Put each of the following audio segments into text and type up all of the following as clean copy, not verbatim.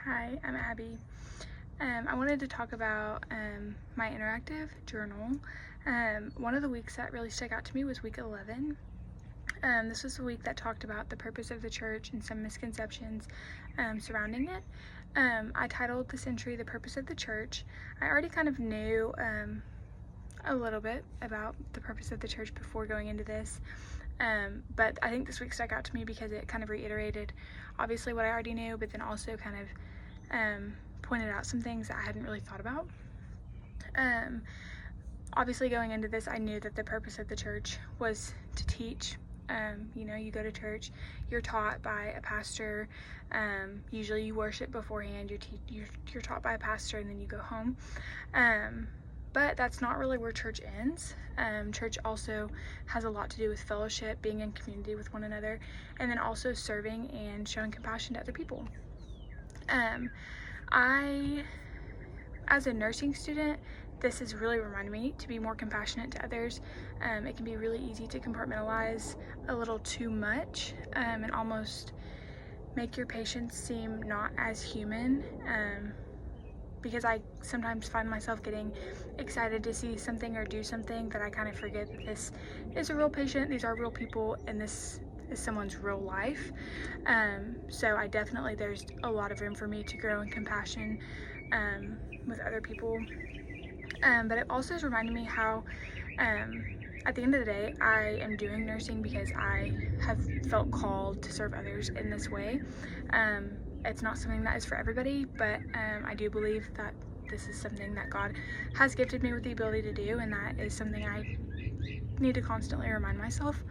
Hi, I'm Abby. I wanted to talk about my interactive journal. One of the weeks that really stuck out to me was week 11. This was the week that talked about the purpose of the church and some misconceptions surrounding it. I titled this entry, "The Purpose of the Church." I already kind of knew a little bit about the purpose of the church before going into this. But I think this week stuck out to me because it kind of reiterated obviously what I already knew, but then also kind of pointed out some things that I hadn't really thought about. Obviously going into this, I knew that the purpose of the church was to teach. You go to church, you're taught by a pastor. Usually you worship beforehand, you're taught by a pastor, and then you go home. But that's not really where church ends. Church also has a lot to do with fellowship, being in community with one another, and then also serving and showing compassion to other people. As a nursing student, this has really reminded me to be more compassionate to others. It can be really easy to compartmentalize a little too much and almost make your patients seem not as human. Because I sometimes find myself getting excited to see something or do something that I kind of forget that this is a real patient, these are real people, and this is someone's real life. So there's a lot of room for me to grow in compassion with other people. But it also has reminded me how at the end of the day, I am doing nursing because I have felt called to serve others in this way. It's not something that is for everybody, but I do believe that this is something that God has gifted me with the ability to do, and that is something I need to constantly remind myself.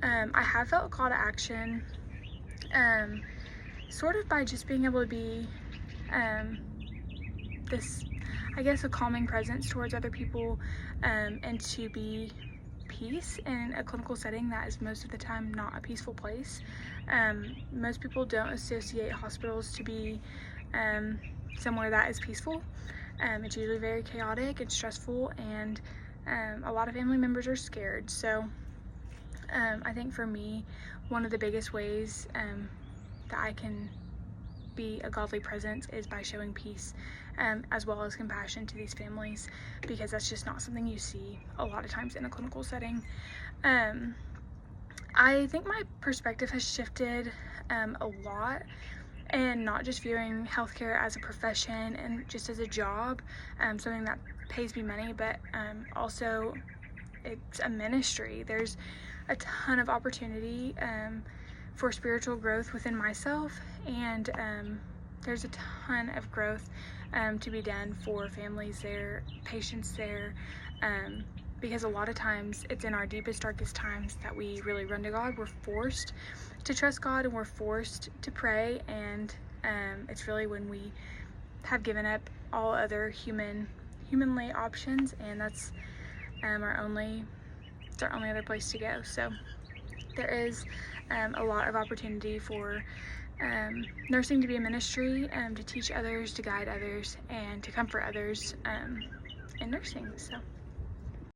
I have felt a call to action, sort of by just being able to be this, I guess, a calming presence towards other people, and to be peace in a clinical setting that is most of the time not a peaceful place. Most people don't associate hospitals to be somewhere that is peaceful. It's usually very chaotic and stressful, and a lot of family members are scared. So I think for me, one of the biggest ways that I can be a godly presence is by showing peace as well as compassion to these families, because that's just not something you see a lot of times in a clinical setting. I think my perspective has shifted a lot, and not just viewing healthcare as a profession and just as a job, something that pays me money, but also it's a ministry. There's a ton of opportunity for spiritual growth within myself, and there's a ton of growth to be done for families there, patients there, because a lot of times it's in our deepest, darkest times that we really run to God. We're forced to trust God, and we're forced to pray, and it's really when we have given up all other humanly options, and that's our only other place to go. So there is a lot of opportunity for nursing to be a ministry, to teach others, to guide others, and to comfort others in nursing. So